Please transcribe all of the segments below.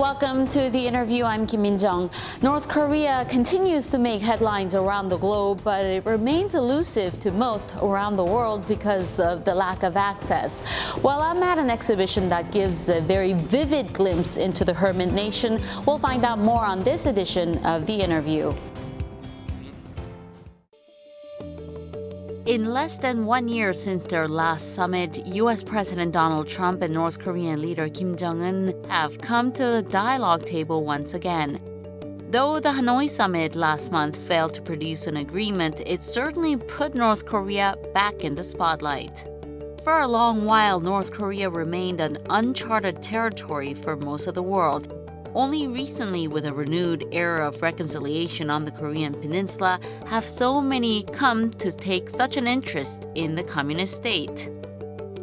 welcome to the interview. I'm Kim Min-jung. North Korea continues to make headlines around the globe, but it remains elusive to most around the world because of the lack of access. Well, I'm at an exhibition that gives a very vivid glimpse into the hermit nation. We'll find out more on this edition of the interview. In less than 1 year since their last summit, U.S. President Donald Trump and North Korean leader Kim Jong-un have come to the dialogue table once again. Though the Hanoi summit last month failed to produce an agreement, it certainly put North Korea back in the spotlight. For a long while, North Korea remained an uncharted territory for most of the world. Only recently, with a renewed era of reconciliation on the Korean peninsula, have so many come to take such an interest in the communist state.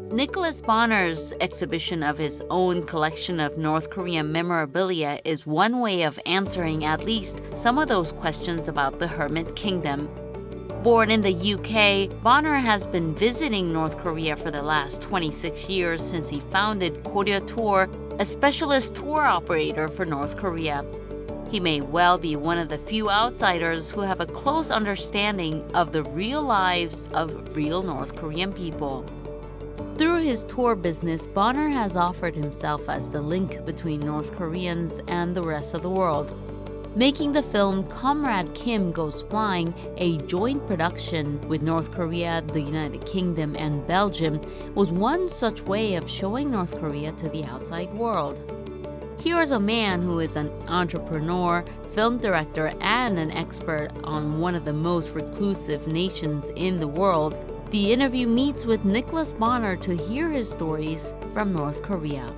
Nicholas Bonner's exhibition of his own collection of North Korean memorabilia is one way of answering at least some of those questions about the Hermit Kingdom. Born in the UK, Bonner has been visiting North Korea for the last 26 years since he founded Koryo Tours, a specialist tour operator for North Korea. He may well be one of the few outsiders who have a close understanding of the real lives of real North Korean people. Through his tour business, Bonner has offered himself as the link between North Koreans and the rest of the world. Making the film Comrade Kim Goes Flying, a joint production with North Korea, the United Kingdom, and Belgium, was one such way of showing North Korea to the outside world. Here is a man who is an entrepreneur, film director, and an expert on one of the most reclusive nations in the world. The interview meets with Nicholas Bonner to hear his stories from North Korea.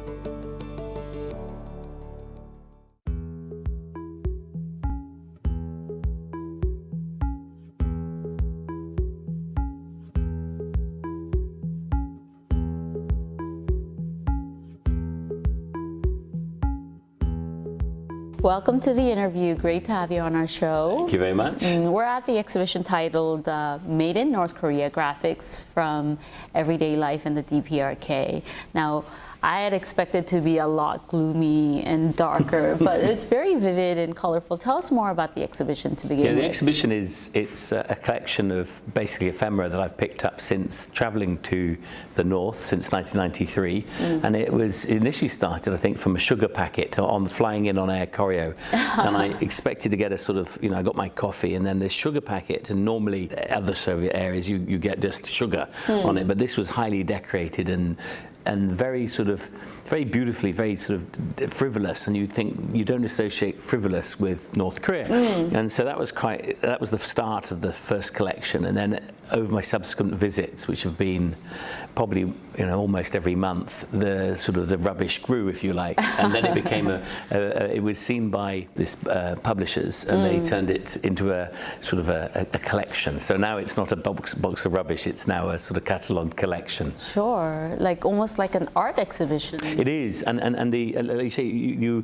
Welcome to the interview. Great to have you on our show. Thank you very much. We're at the exhibition titled Made in North Korea, Graphics from Everyday Life in the DPRK. Now, I had expected to be a lot gloomy and darker, but it's very vivid and colorful. Tell us more about the exhibition to begin with. The exhibition it's a collection of basically ephemera that I've picked up since traveling to the north since 1993. And it was initially started, I think, from a sugar packet on flying in on Air Koryo. And I expected to get a sort of, I got my coffee and then this sugar packet, and normally other Soviet areas you get just sugar on it, but this was highly decorated and very beautifully, very sort of frivolous, and you don't associate frivolous with North Korea. And so that was the start of the first collection. And then over my subsequent visits, which have been probably almost every month, the rubbish grew, if you like, and then it became it was seen by this publishers, and they turned it into a sort of a collection. So now it's not a box of rubbish; it's now a sort of catalogued collection. Sure, almost like an art exhibition. It is, and like you say, you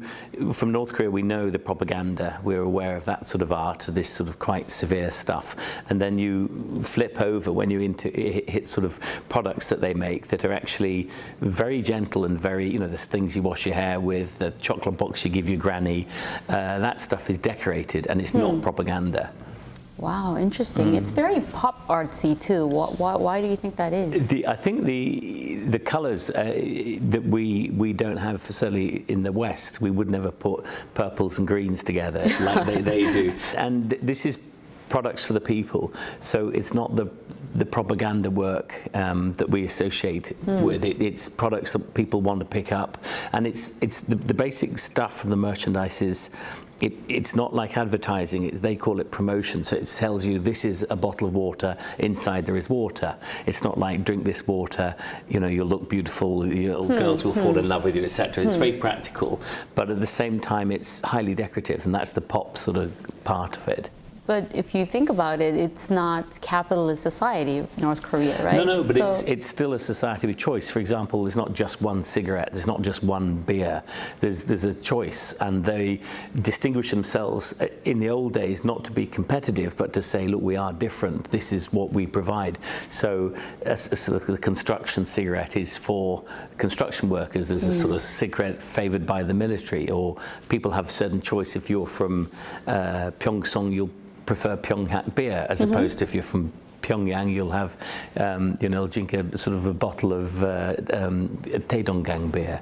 from North Korea, we know the propaganda. We're aware of that sort of art, this sort of quite severe stuff, and then you flip over when you hit sort of products that they make that are actually very gentle and very, there's things you wash your hair with, the chocolate box you give your granny, that stuff is decorated and it's not propaganda. Wow, interesting. It's very pop artsy too. Why do you think that is? I think the colours that we don't have, certainly in the West, we would never put purples and greens together like they do. And this is products for the people, so it's not the propaganda work that we associate with it. It's products that people want to pick up, and it's the basic stuff from the merchandise is. It's not like advertising, they call it promotion, so it tells you this is a bottle of water, inside there is water. It's not like drink this water, you'll look beautiful, your girls will fall in love with you, etc. It's very practical, but at the same time it's highly decorative, and that's the pop sort of part of it. But if you think about it, it's not capitalist society, North Korea, right? No, but it's still a society with choice. For example, there's not just one cigarette, there's not just one beer. There's a choice, and they distinguish themselves in the old days not to be competitive, but to say, look, we are different. This is what we provide. So the construction cigarette is for construction workers. There's a sort of cigarette favoured by the military, or people have certain choice. If you're from Pyeongseong, you'll prefer Pyongyang beer, as opposed to if you're from Pyongyang, you'll have, drink a sort of a bottle of Taedonggang beer.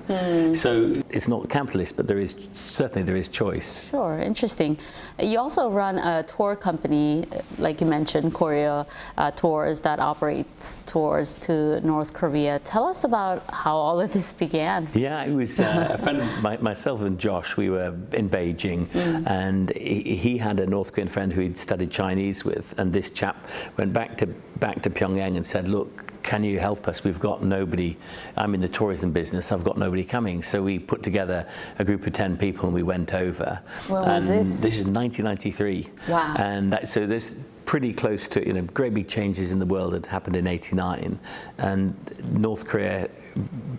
So it's not capitalist, but there is choice. Sure, interesting. You also run a tour company, like you mentioned, Koryo Tours, that operates tours to North Korea. Tell us about how all of this began. Yeah, it was a friend of myself and Josh. We were in Beijing, and he had a North Korean friend who he'd studied Chinese with, and this chap went back to Pyongyang and said, look, can you help us? We've got nobody. I'm in the tourism business. I've got nobody coming. So we put together a group of 10 people and we went over. When was this? This is 1993. Wow. And so there's pretty close to, great big changes in the world had happened in '89. And North Korea,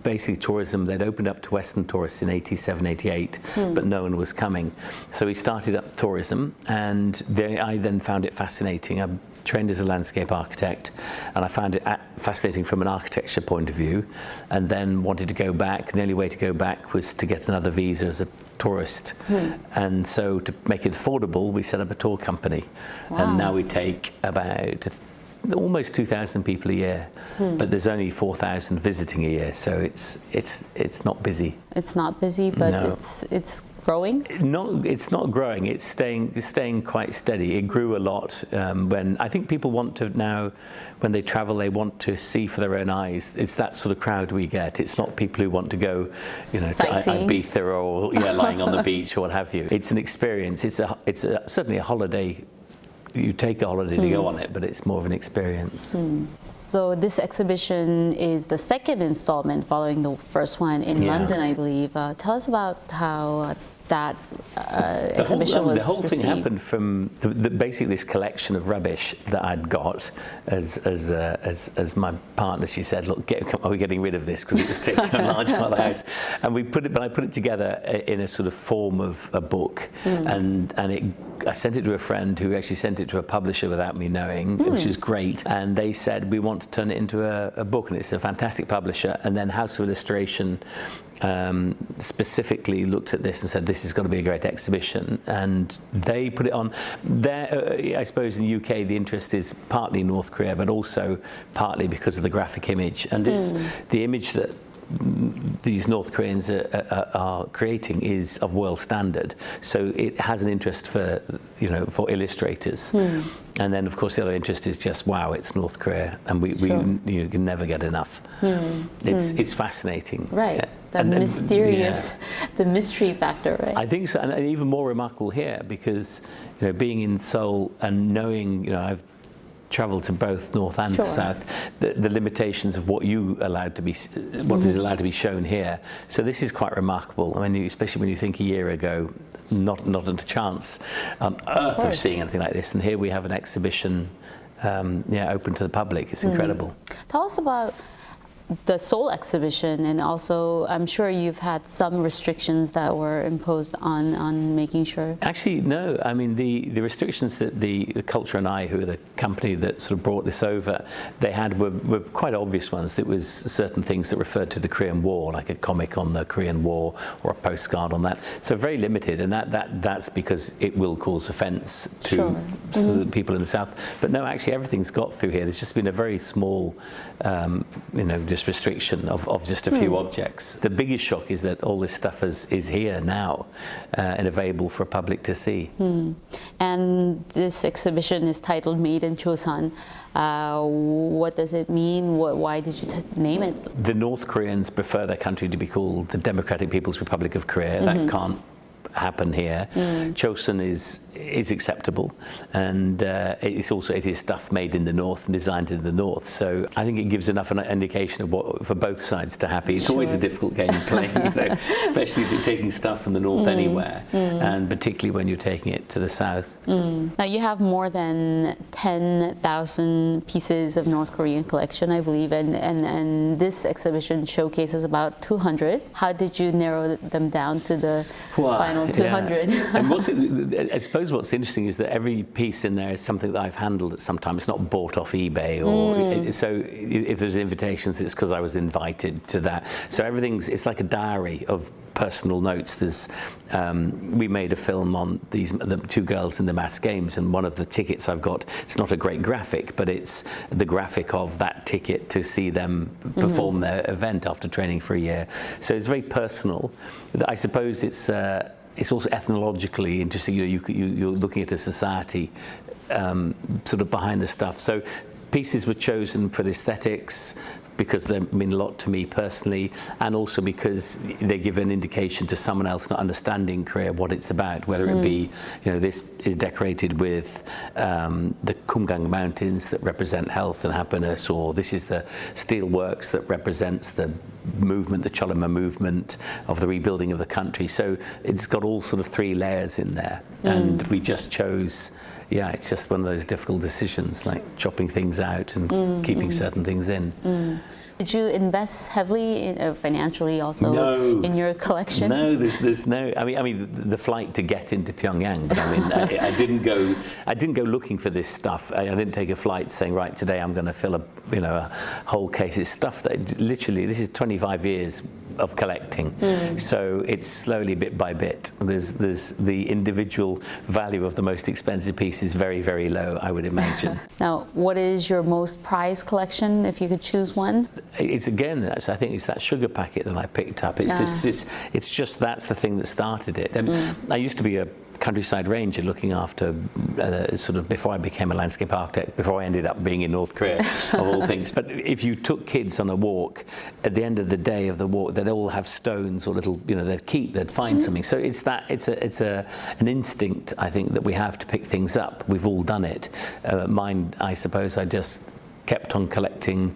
basically tourism, they'd opened up to Western tourists in '87, '88, but no one was coming. So we started up tourism, and I then found it fascinating. I'm trained as a landscape architect, and I found it fascinating from an architecture point of view, and then wanted to go back. The only way to go back was to get another visa as a tourist. And so to make it affordable, we set up a tour company. Wow. And now we take about almost 2,000 people a year, but there's only 4,000 visiting a year, so it's not busy. It's not busy, but No. it's growing? No, it's not growing. It's staying quite steady. It grew a lot when I think people want to now, when they travel, they want to see for their own eyes. It's that sort of crowd we get. It's not people who want to go, to Ibiza or lying on the beach or what have you. It's an experience. It's certainly a holiday. You take a holiday to go on it, but it's more of an experience. So this exhibition is the second installment following the first one in London, I believe. Tell us about how that exhibition was The whole received. thing happened from basically this collection of rubbish that I'd got as my partner. She said, "Look, are we getting rid of this?" Because it was taking a large part of the house. And I put it together in a sort of form of a book, and I sent it to a friend who actually sent it to a publisher without me knowing, which is great. And they said, "We want to turn it into a book," and it's a fantastic publisher. And then House of Illustration specifically looked at this and said, this has got to be a great exhibition, and they put it on there. I suppose in the UK the interest is partly North Korea, but also partly because of the graphic image, and the image that these North Koreans are creating is of world standard, so it has an interest for illustrators. And then of course the other interest is just, wow, it's North Korea, and you can never get enough. It's fascinating, right? That mysterious, the mystery factor, right? I think so, and even more remarkable here because being in Seoul and knowing I've traveled to both north and south, the limitations of what is allowed to be shown here. So this is quite remarkable. I mean, especially when you think a year ago, not a chance on earth of seeing anything like this. And here we have an exhibition, open to the public. It's incredible. Tell us about the Seoul exhibition, and also I'm sure you've had some restrictions that were imposed on making sure. Actually, no. I mean, the restrictions that the Culture and I, who are the company that sort of brought this over, they had were quite obvious ones. It was certain things that referred to the Korean War, like a comic on the Korean War or a postcard on that. So very limited, and that's because it will cause offence to the people in the South. But no, actually, everything's got through here. There's just been a very small, just restriction of just a few objects. The biggest shock is that all this stuff is here now and available for public to see. And this exhibition is titled Made in Chosun. What does it mean? Why did you name it? The North Koreans prefer their country to be called the Democratic People's Republic of Korea. That can't happen here. Chosun is acceptable, and it is stuff made in the north and designed in the north. So I think it gives enough an indication of what for both sides to happy. It's always a difficult game playing, especially if you're taking stuff from the north anywhere, and particularly when you're taking it to the south. Now you have more than 10,000 pieces of North Korean collection, I believe, and this exhibition showcases about 200. How did you narrow them down to the final 200? Yeah. And I suppose what's interesting is that every piece in there is something that I've handled at some time. It's not bought off eBay, or so if there's invitations, it's because I was invited to that. So it's like a diary of personal notes. We made a film on the two girls in the mass games, and one of the tickets I've got, it's not a great graphic, but it's the graphic of that ticket to see them perform their event after training for a year. So it's very personal. I suppose it's also ethnologically interesting. You're looking at a society sort of behind the stuff. So pieces were chosen for the aesthetics, because they mean a lot to me personally, and also because they give an indication to someone else not understanding Korea what it's about, whether it be, this is decorated with the Kumgang Mountains that represent health and happiness, or this is the steel works that represents the movement, the Cholima movement of the rebuilding of the country. So it's got all sort of three layers in there, and we just chose. Yeah, it's just one of those difficult decisions, like chopping things out and keeping certain things in. Did you invest heavily financially also in your collection? No, there's no. I mean, the flight to get into Pyongyang. But I mean, I didn't go looking for this stuff. I didn't take a flight saying, right, today I'm going to fill a whole case. It's stuff that literally, this is 25 years of collecting. So it's slowly, bit by bit. There's the individual value of the most expensive piece is very, very low, I would imagine. Now, what is your most prized collection, if you could choose one? It's again, I think it's that sugar packet that I picked up. It's just that's the thing that started it. I used to be a countryside ranger looking after sort of before I became a landscape architect, before I ended up being in North Korea of all things. But if you took kids on a walk, at the end of the day of the walk, they'd all have stones or little, they'd find something. So it's an instinct, I think, that we have to pick things up. We've all done it. Mine, I suppose, I just kept on collecting,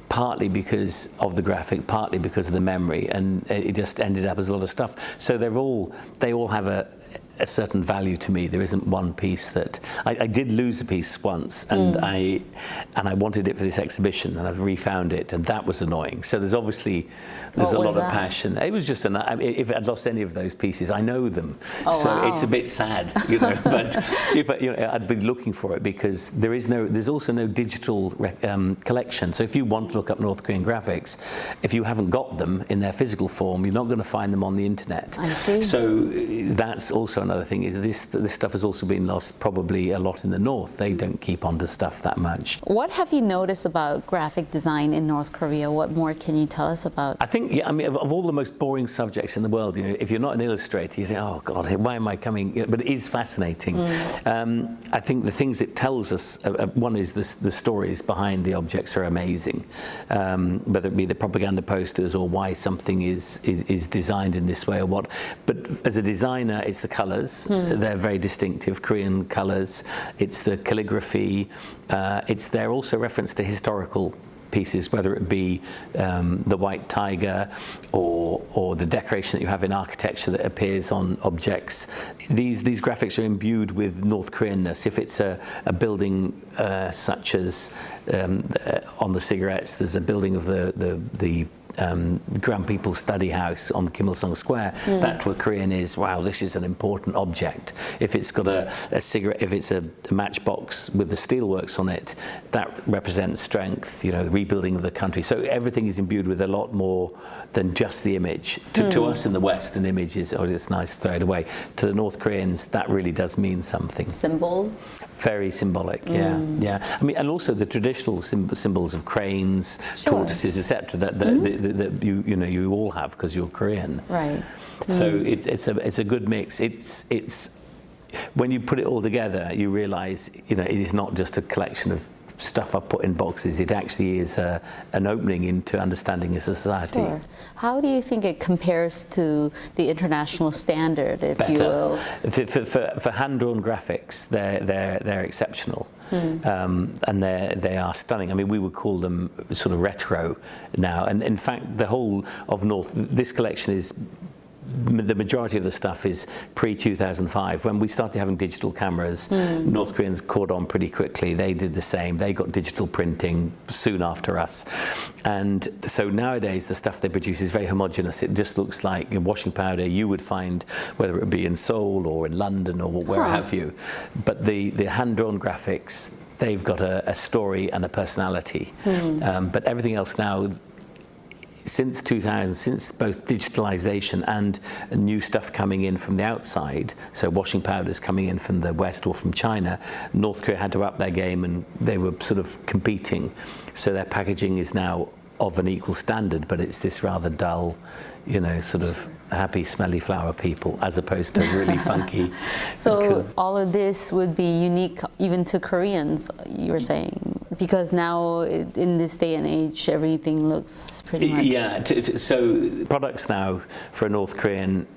partly because of the graphic, partly because of the memory, and it just ended up as a lot of stuff. So they all have a certain value to me. There isn't one piece that I did lose a piece once, and I wanted it for this exhibition, and I've refound it, and that was annoying. So there's a lot of passion. It was just if I'd lost any of those pieces, I know them, it's a bit sad, But if I'd be looking for it, because there's also no digital collection. So if you want to look up North Korean graphics, if you haven't got them in their physical form, you're not going to find them on the internet. I see. So that's also another thing, is this stuff has also been lost probably a lot in the north. They don't keep onto stuff that much. What have you noticed about graphic design in North Korea? What more can you tell us about? I think, of all the most boring subjects in the world, if you're not an illustrator, you think, oh God, why am I coming? But it is fascinating. I think the things it tells us, one is the stories behind the objects are amazing, whether it be the propaganda posters or why something is designed in this way or what. But as a designer, it's the colours. They're very distinctive Korean colours. It's the calligraphy. They're also reference to historical pieces, whether it be the white tiger or the decoration that you have in architecture that appears on objects. These graphics are imbued with North Koreanness. If it's a building such as on the cigarettes, there's a building of the Grand People's Study House on Kim Il-sung Square. That to a Korean is, wow, this is an important object. If it's got a cigarette, if it's a matchbox with the steelworks on it, that represents strength, the rebuilding of the country. So everything is imbued with a lot more than just the image. To us in the West, an image is, it's nice to throw it away. To the North Koreans, that really does mean something. Symbols? Very symbolic, yeah. I mean, and also the traditional symbols of cranes, tortoises, etc. That you all have because you're Korean. Right. So it's a good mix. It's when you put it all together, you realise it is not just a collection of stuff I put in boxes. It actually is an opening into understanding a society. Sure. How do you think it compares to the international standard, if you will? For hand-drawn graphics, they're exceptional. And they are stunning. I mean, we would call them sort of retro now. And in fact, the whole of North, this collection is, the majority of the stuff is pre-2005. When we started having digital cameras, North Koreans caught on pretty quickly. They did the same. They got digital printing soon after us. And so nowadays, the stuff they produce is very homogeneous. It just looks like washing powder you would find, whether it be in Seoul or in London or where have you. But the hand-drawn graphics, they've got a story and a personality. But everything else now, since 2000, since both digitalization and new stuff coming in from the outside, so washing powders coming in from the West or from China, North Korea had to up their game, and they were sort of competing. So their packaging is now of an equal standard, but it's this rather dull, you know, sort of happy, smelly flower people, as opposed to really funky. So all of this would be unique even to Koreans, you were saying, because now in this day and age, everything looks pretty much... Yeah, so products now for a North Korean,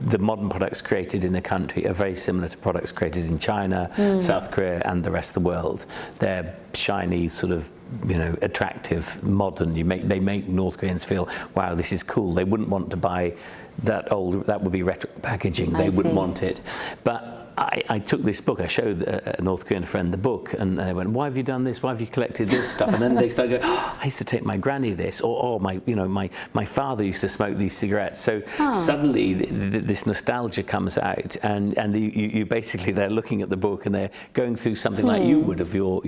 the modern products created in the country are very similar to products created in China, South Korea, and the rest of the world. They're shiny, sort of, you know, attractive, modern. They make North Koreans feel, wow, this is cool. They wouldn't want to buy that old, that would be retro packaging. They wouldn't want it. But I took this book, I showed a North Korean friend the book, and they went, why have you done this? Why have you collected this stuff? And then they started going, oh, I used to take my granny this, or my father used to smoke these cigarettes. So suddenly this nostalgia comes out, and you basically, they're looking at the book and they're going through something like you would of your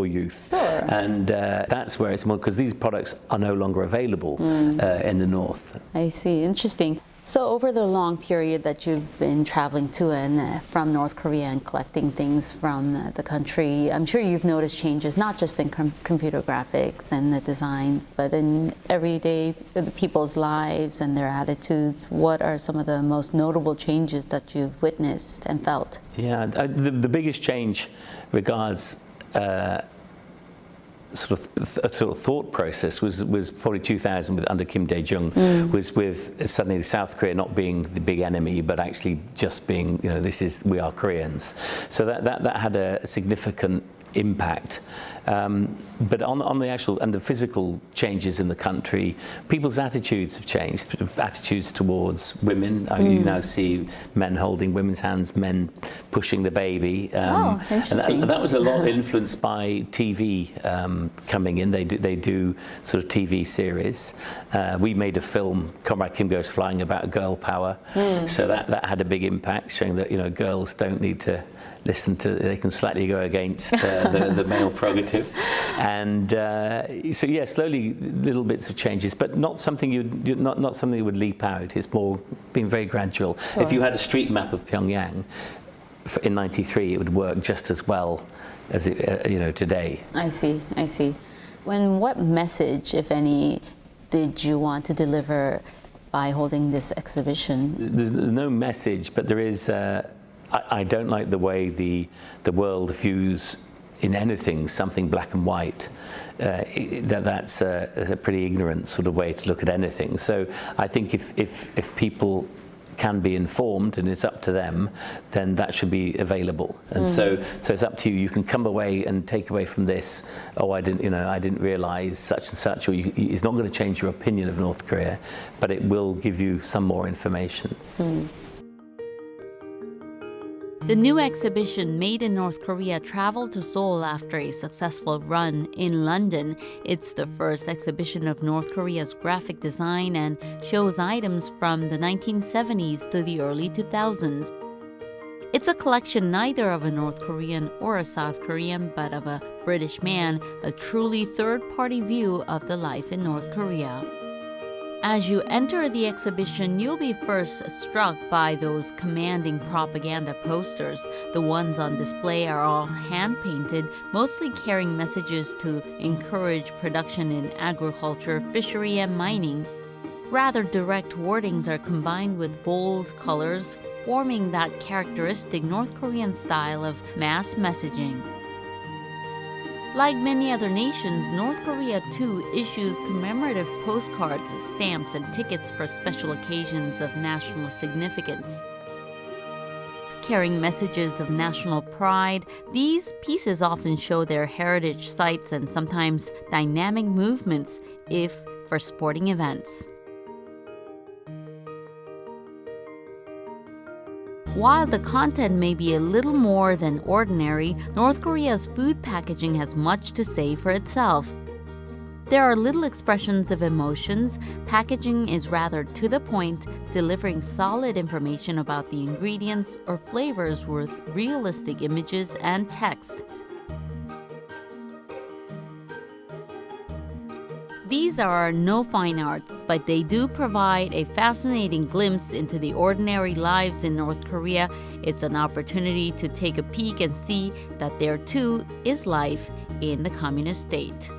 youth. Sure. And that's where it's more, because these products are no longer available in the North. I see, interesting. So over the long period that you've been traveling to and from North Korea and collecting things from the country, I'm sure you've noticed changes, not just in computer graphics and the designs, but in everyday people's lives and their attitudes. What are some of the most notable changes that you've witnessed and felt? Yeah, the biggest change regards sort of thought process was probably 2000 under Kim Dae-jung, was with suddenly South Korea not being the big enemy, but actually just being, you know, we are Koreans. So that had a significant impact. But on the actual and the physical changes in the country, people's attitudes have changed. Attitudes towards women. You now see men holding women's hands, men pushing the baby. Interesting. And that was a lot influenced by TV coming in. They do sort of TV series. We made a film, Comrade Kim Goes Flying, about girl power. So that had a big impact, showing that, you know, girls don't need to listen to, they can slightly go against the male prerogative. And so yeah, slowly little bits of changes, but not something not something that would leap out. It's more been very gradual. Sure. If you had a street map of Pyongyang in '93, it would work just as well as it, you know, today. I see. What message, if any, did you want to deliver by holding this exhibition? There's no message, but there is. I don't like the way the world views in anything something black and white. That's a pretty ignorant sort of way to look at anything. So I think if people can be informed, and it's up to them, then that should be available. And so it's up to you. You can come away and take away from this, oh, I didn't realize such and such, or it's not going to change your opinion of North Korea, but it will give you some more information. The new exhibition, Made in North Korea, traveled to Seoul after a successful run in London. It's the first exhibition of North Korea's graphic design and shows items from the 1970s to the early 2000s. It's a collection neither of a North Korean or a South Korean, but of a British man, a truly third-party view of the life in North Korea. As you enter the exhibition, you'll be first struck by those commanding propaganda posters. The ones on display are all hand-painted, mostly carrying messages to encourage production in agriculture, fishery, and mining. Rather direct wordings are combined with bold colors, forming that characteristic North Korean style of mass messaging. Like many other nations, North Korea too issues commemorative postcards, stamps, and tickets for special occasions of national significance. Carrying messages of national pride, these pieces often show their heritage sites and sometimes dynamic movements, if for sporting events. While the content may be a little more than ordinary, North Korea's food packaging has much to say for itself. There are little expressions of emotions. Packaging is rather to the point, delivering solid information about the ingredients or flavors with realistic images and text. These are no fine arts, but they do provide a fascinating glimpse into the ordinary lives in North Korea. It's an opportunity to take a peek and see that there too is life in the communist state.